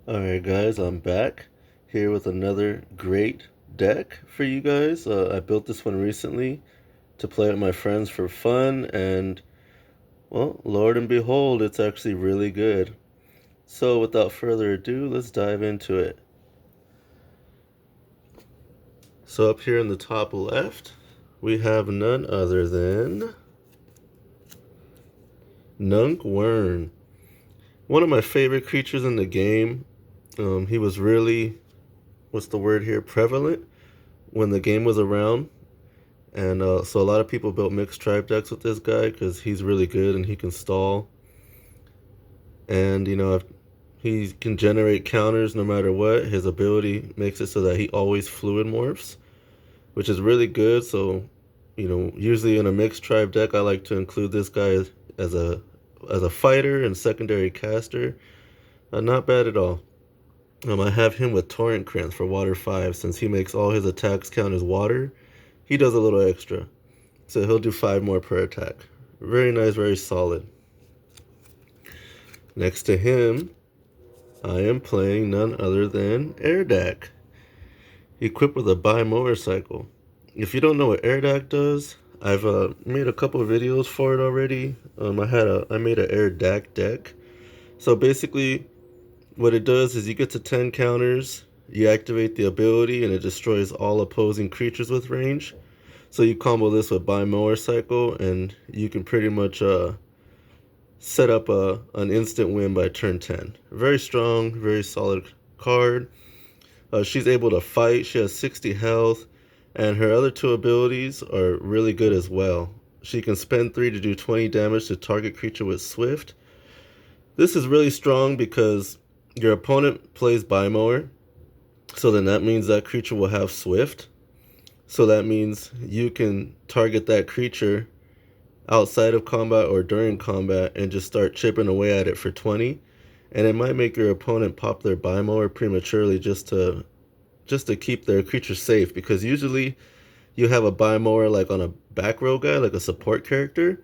Alright guys, I'm back here with another great deck for you guys. I built this one recently to play with my friends for fun, and well, Lord and behold, it's actually really good. So without further ado, let's dive into it. So up here in the top left, we have none other than nunk'worn. One of my favorite creatures in the game. He was really, what's the word here, prevalent when the game was around. And so a lot of people built mixed tribe decks with this guy because he's really good and he can stall. And, if he can generate counters no matter what. His ability makes it so that he always Fluidmorphs, which is really good. So, usually in a mixed tribe deck, I like to include this guy as a fighter and secondary caster. Not bad at all. I have him with Torrent Krantz for Water 5. Since he makes all his attacks count as water, he does a little extra. So he'll do 5 more per attack. Very nice, very solid. Next to him, I am playing none other than aer'dak, equipped with a bi-motorcycle. If you don't know what aer'dak does, I've made a couple of videos for it already. I made an aer'dak deck. So basically, what it does is you get to 10 counters, you activate the ability, and it destroys all opposing creatures with range. So you combo this with bi-motorcycle, and you can pretty much set up an instant win by turn 10. Very strong, very solid card. She's able to fight. She has 60 health, and her other 2 abilities are really good as well. She can spend 3 to do 20 damage to target creature with Swift. This is really strong because your opponent plays bi-mower, so then that means that creature will have Swift. So that means you can target that creature outside of combat or during combat and just start chipping away at it for 20. And it might make your opponent pop their bi-mower prematurely just to keep their creature safe, because usually you have a bi-mower like on a back row guy, like a support character.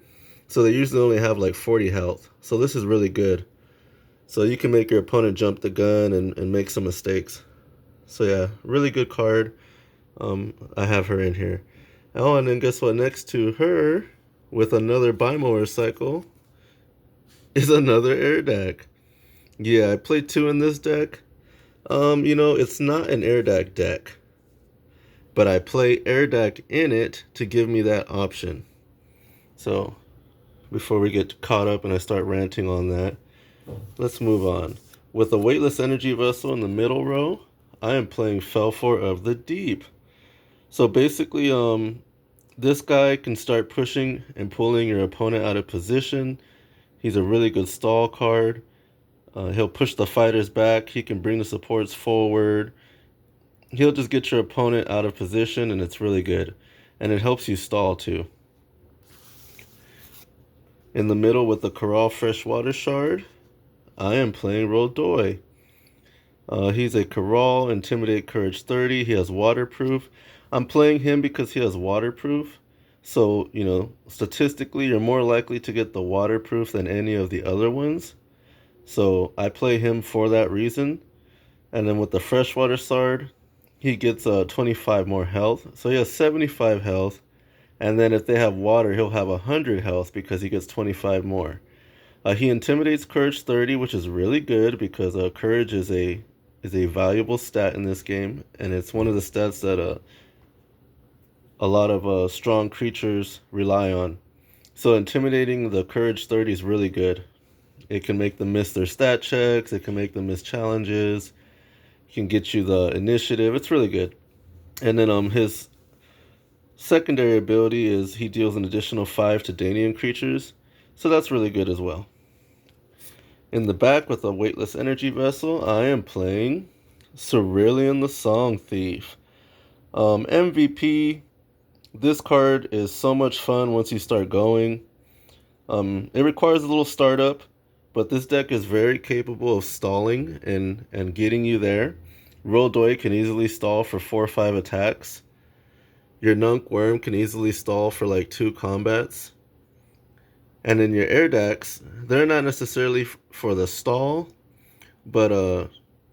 So they usually only have like 40 health. So this is really good. So you can make your opponent jump the gun and make some mistakes. So yeah, really good card. I have her in here. Oh, and then guess what? Next to her, with another bi-motorcycle, is another aer'dak. Yeah, I played 2 in this deck. It's not an aer'dak deck, but I play aer'dak in it to give me that option. So, before we get caught up and I start ranting on that, let's move on. With a weightless energy vessel in the middle row, I am playing Felfor of the Deep. So basically, this guy can start pushing and pulling your opponent out of position. He's a really good stall card. He'll push the fighters back. He can bring the supports forward. He'll just get your opponent out of position, and it's really good. And it helps you stall too. In the middle with the Corral Freshwater Shard, I am playing Roldoy. He's a Corral, Intimidate, Courage 30. He has Waterproof. I'm playing him because he has Waterproof. So, statistically, you're more likely to get the Waterproof than any of the other ones. So I play him for that reason. And then with the Freshwater Shard, he gets 25 more health. So he has 75 health. And then if they have water, he'll have 100 health because he gets 25 more. He intimidates Courage 30, which is really good because Courage is a valuable stat in this game, and it's one of the stats that a lot of strong creatures rely on. So intimidating the Courage 30 is really good. It can make them miss their stat checks. It can make them miss challenges. It can get you the initiative. It's really good. And then his secondary ability is he deals an additional 5 to Danian creatures. So that's really good as well. In the back with a weightless energy vessel, I am playing Cerulean the Song Thief. MVP, this card is so much fun once you start going. It requires a little startup, but this deck is very capable of stalling and getting you there. Roldoy can easily stall for 4 or 5 attacks. Your nunk'worn can easily stall for like 2 combats. And then your aer'daks, they're not necessarily for the stall, but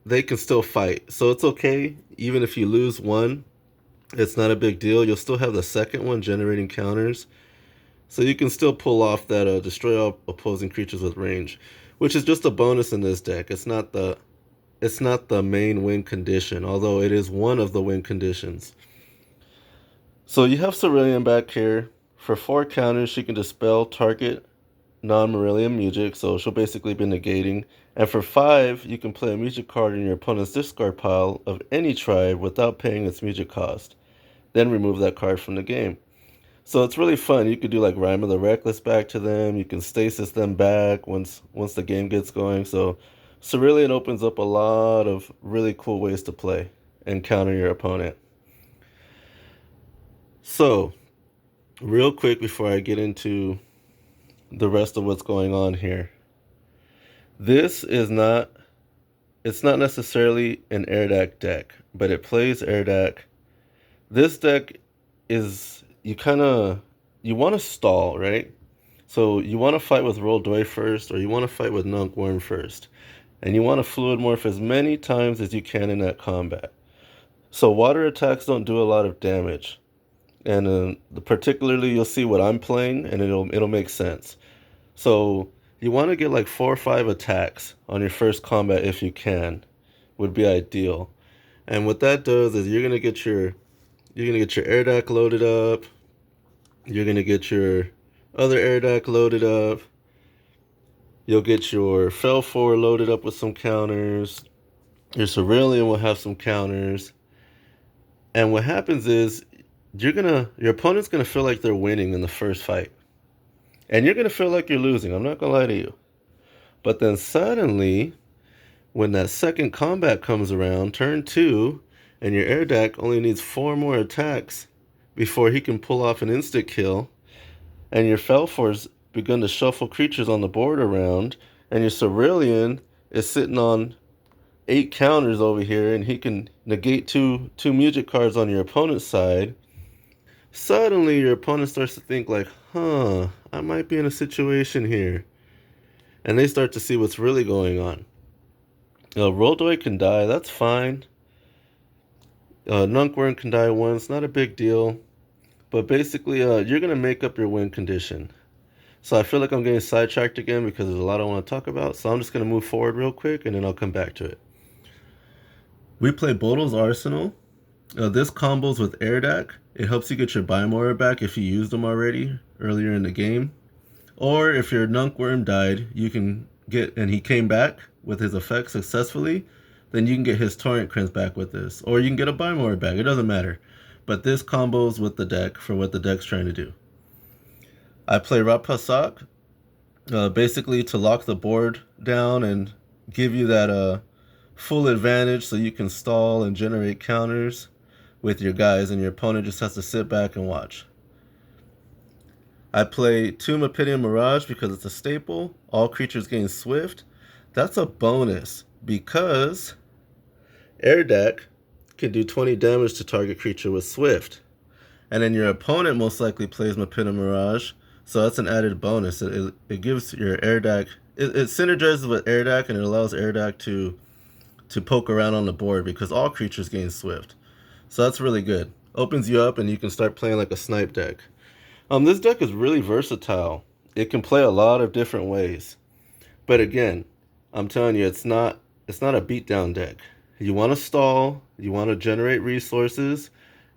they can still fight. So it's okay. Even if you lose one, it's not a big deal. You'll still have the second one generating counters. So you can still pull off that destroy all opposing creatures with range, which is just a bonus in this deck. It's not the main win condition, although it is one of the win conditions. So you have Cerulean back here. For 4 counters, she can dispel target non-Marillion Mugic, so she'll basically be negating. And for 5, you can play a Mugic card in your opponent's discard pile of any tribe without paying its Mugic cost. Then remove that card from the game. So it's really fun. You could do like Rhyme of the Reckless back to them. You can stasis them back once the game gets going. So Cerulean opens up a lot of really cool ways to play and counter your opponent. So, real quick before I get into the rest of what's going on here. It's not necessarily an aer'dak deck, but it plays aer'dak. This deck is, you want to stall, right? So you want to fight with Roldoi first, or you want to fight with nunk'worn first. And you want to Fluidmorph as many times as you can in that combat. So water attacks don't do a lot of damage. And particularly you'll see what I'm playing, and it'll make sense. So you want to get like 4 or 5 attacks on your first combat if you can, would be ideal. And what that does is you're gonna get your aer'dak loaded up. You're gonna get your other aer'dak loaded up. You'll get your Fel4 loaded up with some counters. Your Cerulean will have some counters. And what happens is your opponent's gonna feel like they're winning in the first fight. And you're gonna feel like you're losing, I'm not gonna lie to you. But then suddenly, when that second combat comes around, turn 2, and your aer'dak only needs 4 more attacks before he can pull off an instant kill, and your Fel4's begun to shuffle creatures on the board around, and your Cerulean is sitting on 8 counters over here, and he can negate two Mugic cards on your opponent's side. Suddenly your opponent starts to think like, I might be in a situation here. And they start to see what's really going on. Roldoi can die, that's fine. nunk'worn can die once, not a big deal. But basically, you're going to make up your win condition. So I feel like I'm getting sidetracked again because there's a lot I want to talk about. So I'm just going to move forward real quick and then I'll come back to it. We play Bodil's Arsenal. This combos with aer'dak. It helps you get your Biomower back if you used them already earlier in the game. Or if your nunk'worn died, you can get, and he came back with his effect successfully, then you can get his Torrent Crimps back with this. Or you can get a Biomower back, it doesn't matter. But this combos with the deck for what the deck's trying to do. I play Rapasak, basically to lock the board down and give you that full advantage so you can stall and generate counters with your guys, and your opponent just has to sit back and watch. I play Tomb of Pity and Mirage because it's a staple. All creatures gain Swift. That's a bonus because aer'dak can do 20 damage to target creature with Swift. And then your opponent most likely plays Mapita Mirage, so that's an added bonus. It gives your aer'dak, it synergizes with aer'dak, and it allows aer'dak to poke around on the board because all creatures gain Swift. So that's really good. Opens you up and you can start playing like a snipe deck. This deck is really versatile. It can play a lot of different ways. But again, I'm telling you, it's not a beatdown deck. You want to stall, you want to generate resources,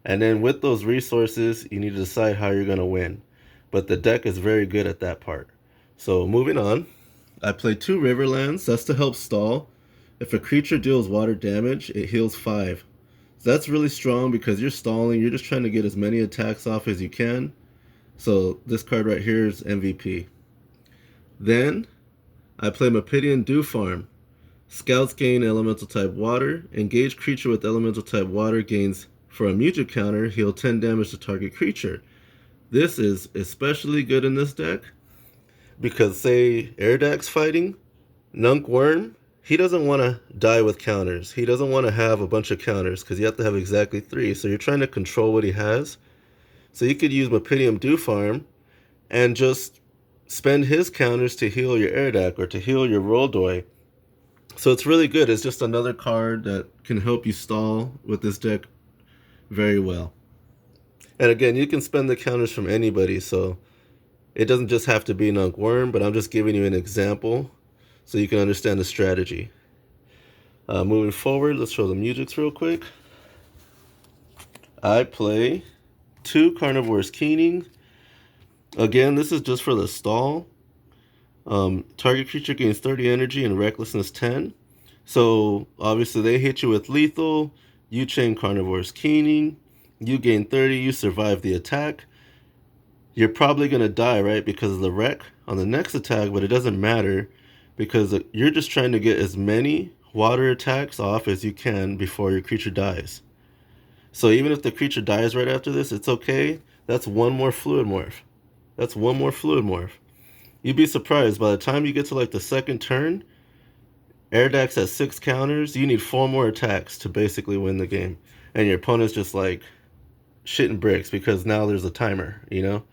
and then with those resources, you need to decide how you're going to win. But the deck is very good at that part. So moving on, I play 2 Riverlands. That's to help stall. If a creature deals water damage, it heals 5. So that's really strong because you're stalling. You're just trying to get as many attacks off as you can. So this card right here is MVP. Then I play Mapitian Dew Farm. Scouts gain elemental type water. Engage creature with elemental type water gains, for a Mugic counter, heal 10 damage to target creature. This is especially good in this deck because say aer'dak's fighting, nunk'worn, he doesn't want to die with counters. He doesn't want to have a bunch of counters because you have to have exactly 3. So you're trying to control what he has. So you could use Mapitian Dew Farm and just spend his counters to heal your aer'dak or to heal your Roldoi. So it's really good. It's just another card that can help you stall with this deck very well. And again, you can spend the counters from anybody, so it doesn't just have to be nunk'worn, but I'm just giving you an example so you can understand the strategy. Moving forward, let's show the Mugics real quick. I play 2 Carnivore's Keening. Again, this is just for the stall. Target creature gains 30 energy and recklessness 10. So obviously they hit you with lethal. You chain Carnivore's Keening. You gain 30. You survive the attack. You're probably going to die, right, because of the wreck on the next attack, but it doesn't matter because you're just trying to get as many water attacks off as you can before your creature dies. So even if the creature dies right after this, it's okay. That's one more Fluidmorph. That's one more Fluidmorph. You'd be surprised, by the time you get to like the second turn, aer'dak's at 6 counters, you need 4 more attacks to basically win the game. And your opponent's just like shitting bricks because now there's a timer, you know?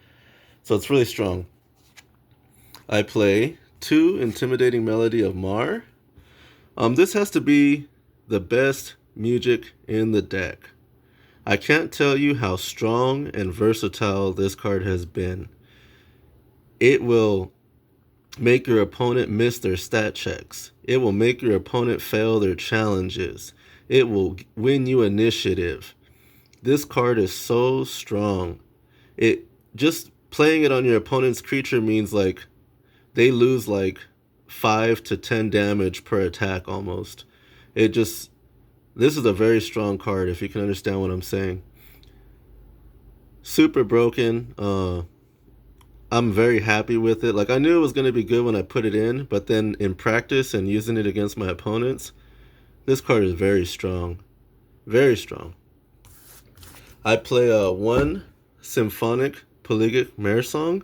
So it's really strong. I play 2 Intimidating Melody of Mar. This has to be the best Mugic in the deck. I can't tell you how strong and versatile this card has been. It will make your opponent miss their stat checks. It will make your opponent fail their challenges. It will win you initiative. This card is so strong. It just playing it on your opponent's creature means like they lose like 5 to 10 damage per attack almost. This is a very strong card if you can understand what I'm saying. Super broken. I'm very happy with it. Like, I knew it was going to be good when I put it in, but then in practice and using it against my opponents, this card is very strong. Very strong. I play 1 Symphonic Polygic Mare Song.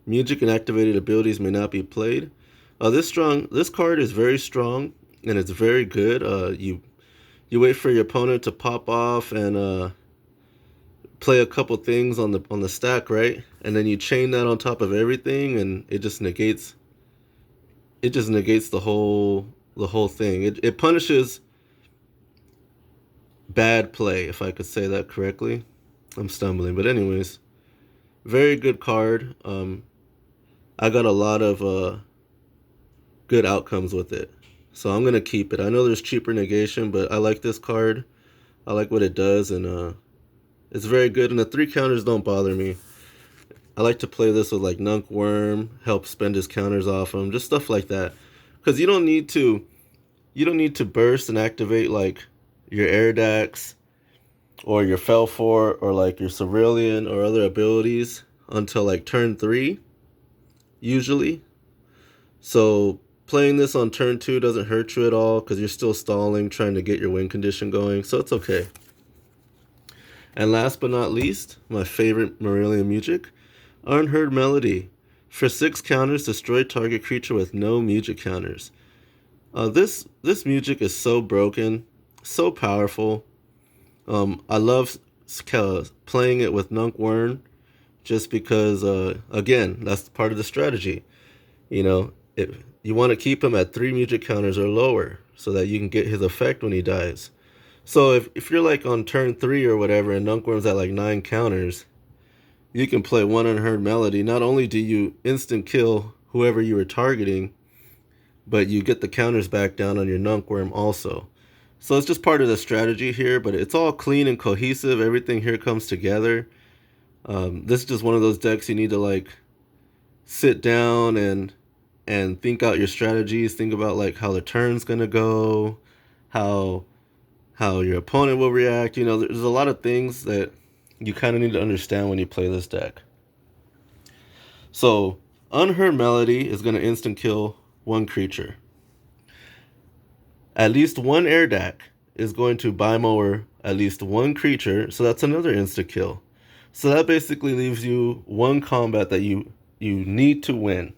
Mugic and activated abilities may not be played. This card is very strong and it's very good. You wait for your opponent to pop off and play a couple things on the stack, right? And then you chain that on top of everything, and it just negates the whole thing. It punishes bad play, if I could say that correctly. I'm stumbling, but anyways, very good card. I got a lot of good outcomes with it, so I'm gonna keep it. I know there's cheaper negation, but I like this card. I like what it does, and it's very good, and the 3 counters don't bother me. I like to play this with like nunk'worn, help spend his counters off him, just stuff like that. Because you don't need to burst and activate like your aer'daks or your Felfor or like your Cerulean or other abilities until like turn 3, usually. So playing this on turn 2 doesn't hurt you at all because you're still stalling, trying to get your win condition going, so it's okay. And last but not least, my favorite Marillion Mugic, Unheard Melody. For 6 counters, destroy target creature with no Mugic counters. This Mugic is so broken, so powerful. I love playing it with nunk'worn just because, again, that's part of the strategy. You know, you want to keep him at 3 Mugic counters or lower so that you can get his effect when he dies. So if you're like on turn 3 or whatever and nunk'worn's at like 9 counters, you can play 1 Unheard Melody. Not only do you instant kill whoever you were targeting, but you get the counters back down on your nunk'worn also. So it's just part of the strategy here, but it's all clean and cohesive. Everything here comes together. This is just one of those decks you need to like sit down and think out your strategies. Think about like how the turn's gonna go, how your opponent will react. You know, there's a lot of things that you kind of need to understand when you play this deck. So, Unheard Melody is going to instant kill 1 creature. At least 1 aer'dak is going to bimower at least 1 creature, so that's another instant kill. So that basically leaves you 1 combat that you need to win.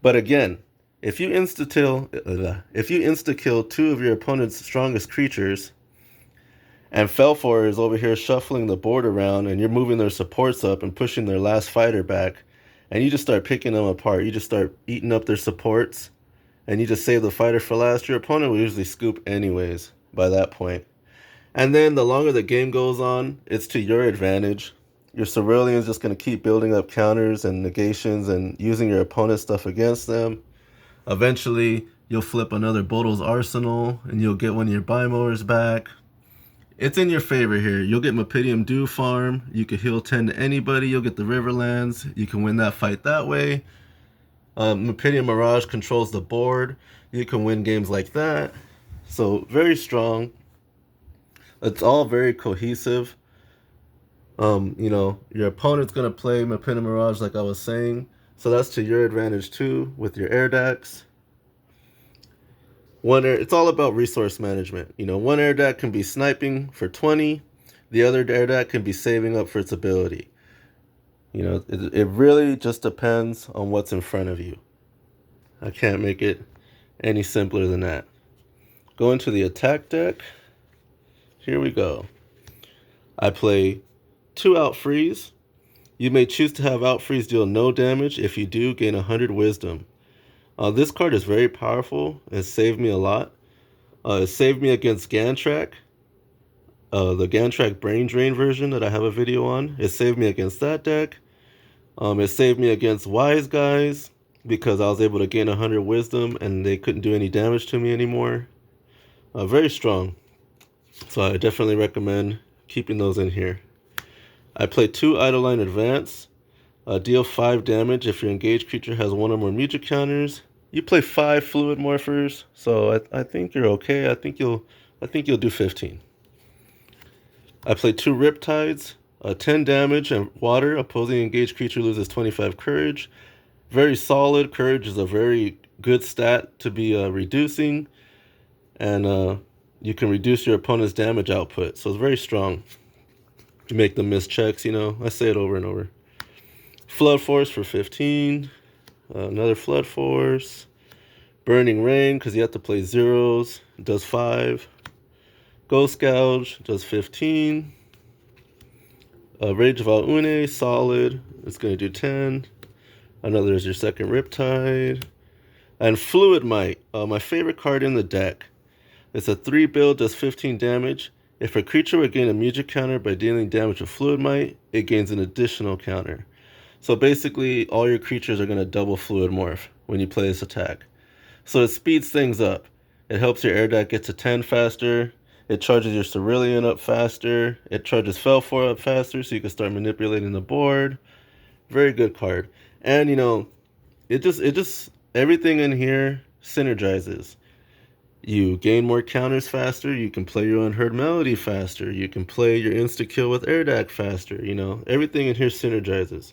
But again, if you insta kill 2 of your opponent's strongest creatures, and Felfor is over here shuffling the board around, and you're moving their supports up and pushing their last fighter back, and you just start picking them apart. You just start eating up their supports, and you just save the fighter for last, your opponent will usually scoop anyways by that point. And then the longer the game goes on, it's to your advantage. Your Cerulean is just going to keep building up counters and negations and using your opponent's stuff against them. Eventually, you'll flip another Bodo's Arsenal, and you'll get one of your Bimowers back. It's in your favor here. You'll get Mepidium Dew farm. You can heal 10 to anybody. You'll get the Riverlands. You can win that fight that way. Mepidium Mirage controls the board. You can win games like that. So, very strong. It's all very cohesive. Your opponent's going to play Mepidium Mirage like I was saying. So that's to your advantage too with your aer'daks. It's all about resource management. One aer'dak can be sniping for 20. The other aer'dak can be saving up for its ability. It really just depends on what's in front of you. I can't make it any simpler than that. Go into the attack deck. Here we go. I play 2 out freeze. You may choose to have out freeze deal no damage. If you do, gain 100 wisdom. This card is very powerful. It saved me a lot. It saved me against Gantrak. The Gantrak Brain Drain version that I have a video on. It saved me against that deck. It saved me against Wise Guys because I was able to gain 100 wisdom and they couldn't do any damage to me anymore. Very strong. So I definitely recommend keeping those in here. I play 2 Eidolon Advance. Deal 5 damage if your engaged creature has 1 or more Mugic counters. You play 5 Fluidmorphers, so I think you're okay. I think you'll do 15. I play 2 Riptides, 10 damage and water. Opposing engaged creature loses 25 courage. Very solid. Courage is a very good stat to be reducing, and you can reduce your opponent's damage output. So it's very strong. You make them miss checks. I say it over and over. Flood Force for 15. Another Flood Force. Burning Rain, because you have to play zeros, does 5. Ghost Gouge does 15. Rage of Al'Une, solid. It's going to do 10. Another is your second Riptide. And Fluid Might, my favorite card in the deck. It's a 3 build, does 15 damage. If a creature would gain a Mugic counter by dealing damage with Fluid Might, it gains an additional counter. So basically, all your creatures are going to double Fluid Morph when you play this attack. So it speeds things up. It helps your aer'dak get to 10 faster. It charges your Cerulean up faster. It charges Felfour up faster so you can start manipulating the board. Very good card. And it just everything in here synergizes. You gain more counters faster. You can play your Unheard Melody faster. You can play your insta-kill with aer'dak faster. Everything in here synergizes.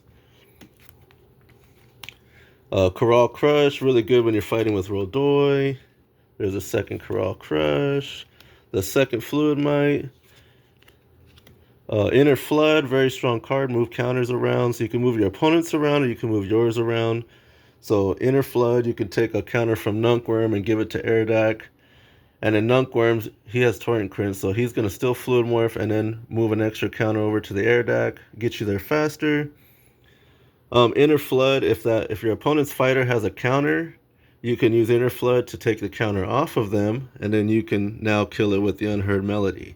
Corral Crush, really good when you're fighting with Roldoi. There's a second Corral Crush. The second Fluid Might. Inner Flood, very strong card. Move counters around. So you can move your opponents around or you can move yours around. So Inner Flood, you can take a counter from nunk'worn and give it to aer'dak. And in nunk'worm, he has Torrent Crin, so he's going to still Fluid Morph and then move an extra counter over to the aer'dak. Get you there faster. Inner Flood, if your opponent's fighter has a counter, you can use Inner Flood to take the counter off of them, and then you can now kill it with the Unheard Melody.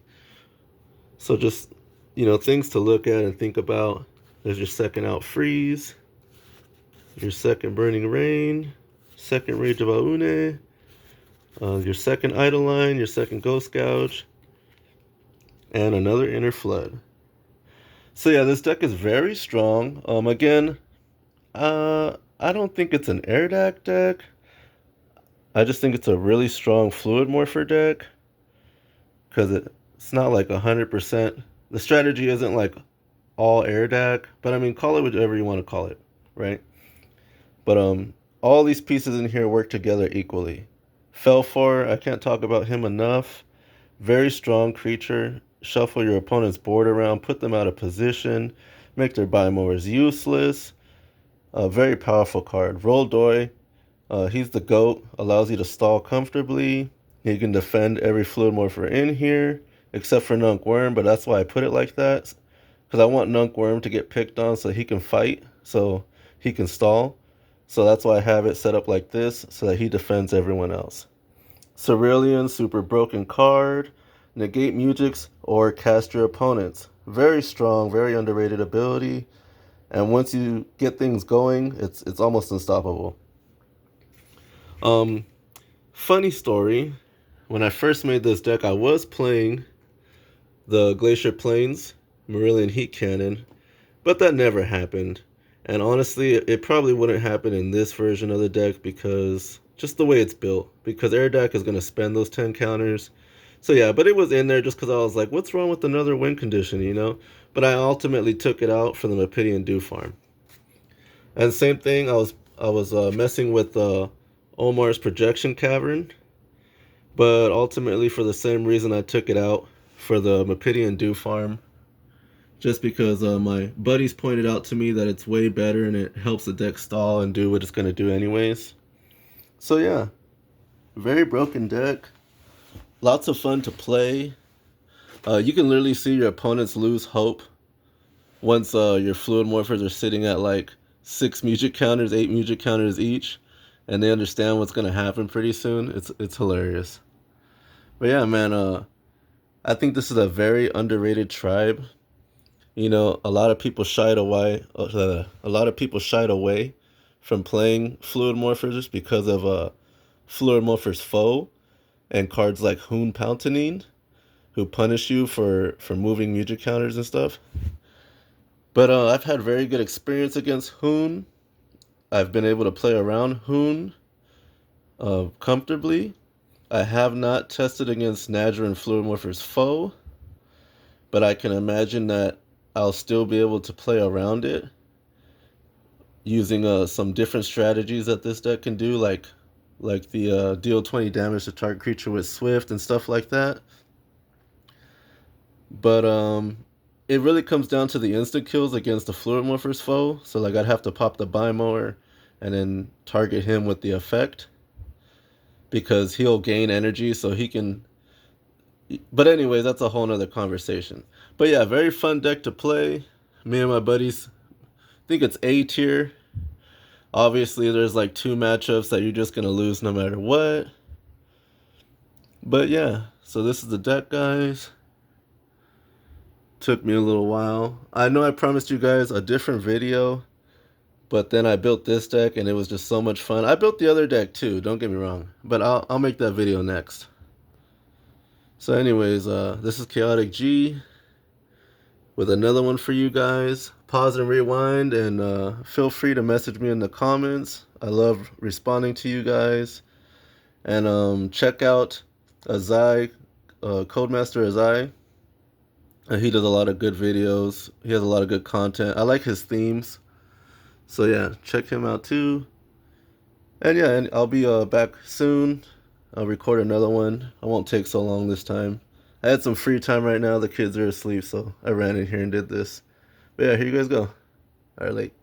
So just, things to look at and think about. There's your second out freeze, your second Burning Rain, second Rage of Al'Une, your second Eidolon, your second Ghost Gouge, and another Inner Flood. So yeah, this deck is very strong. Again, I don't think it's an aer'dak deck. I just think it's a really strong Fluidmorpher deck. Because it's not like 100%. The strategy isn't like all aer'dak. But I mean, call it whatever you want to call it, right? But all these pieces in here work together equally. Felfour, I can't talk about him enough. Very strong creature. Shuffle your opponent's board around, put them out of position, make their Bimowers useless. A very powerful card. Roldoi, he's the GOAT, allows you to stall comfortably. You can defend every Fluidmorpher in here, except for nunk'worn, but that's why I put it like that. Because I want nunk'worn to get picked on so he can fight, so he can stall. So that's why I have it set up like this, so that he defends everyone else. Cerulean, super broken card. Negate Mugics or cast your opponents. Very strong, very underrated ability. And once you get things going, it's almost unstoppable. Funny story. When I first made this deck, I was playing the Glacier Plains Marillion Heat Cannon, but that never happened. And honestly, it probably wouldn't happen in this version of the deck because just the way it's built. Because aer'dak is going to spend those 10 counters. So yeah, but it was in there just because I was like, what's wrong with another win condition, you know? But I ultimately took it out for the Mephidian Dew Farm. And same thing, I was messing with Omar's Projection Cavern, but ultimately for the same reason I took it out for the Mephidian Dew Farm, just because my buddies pointed out to me that it's way better and it helps the deck stall and do what it's going to do anyways. So yeah, very broken deck, lots of fun to play. You can literally see your opponents lose hope once your Fluidmorphers are sitting at like 6 Mugic counters, 8 Mugic counters each, and they understand what's going to happen pretty soon. It's hilarious. But yeah, man, I think this is a very underrated tribe. You know, a lot of people shied away. A lot of people shied away from playing Fluidmorphers because of Fluidmorphers Foe and cards like Hoon Pountanine, who punish you for moving Mugic counters and stuff. But I've had very good experience against Hoon. I've been able to play around Hoon comfortably. I have not tested against Nadra and Fluidmorphers Foe, but I can imagine that I'll still be able to play around it using some different strategies that this deck can do, like the deal 20 damage to target creature with Swift and stuff like that. But it really comes down to the instant kills against the Fluidmorphers Foe. So like I'd have to pop the Bimower and then target him with the effect, because he'll gain energy so he can. But anyway, that's a whole nother conversation. But yeah, very fun deck to play. Me and my buddies think it's A tier. Obviously, there's like 2 matchups that you're just going to lose no matter what. But yeah, so this is the deck, guys. Took me a little while. I know I promised you guys a different video, but then I built this deck and it was just so much fun. I built the other deck too, don't get me wrong, but I'll make that video next. So anyways, this is Chaotic G with another one for you guys. Pause and rewind, and feel free to message me in the comments. I love responding to you guys. And check out Azai, Codemaster Azai. He does a lot of good videos. He has a lot of good content. I like his themes. So yeah, check him out too. And yeah, and I'll be back soon. I'll record another one. I won't take so long this time. I had some free time right now. The kids are asleep, so I ran in here and did this. But yeah, here you guys go. All right, late.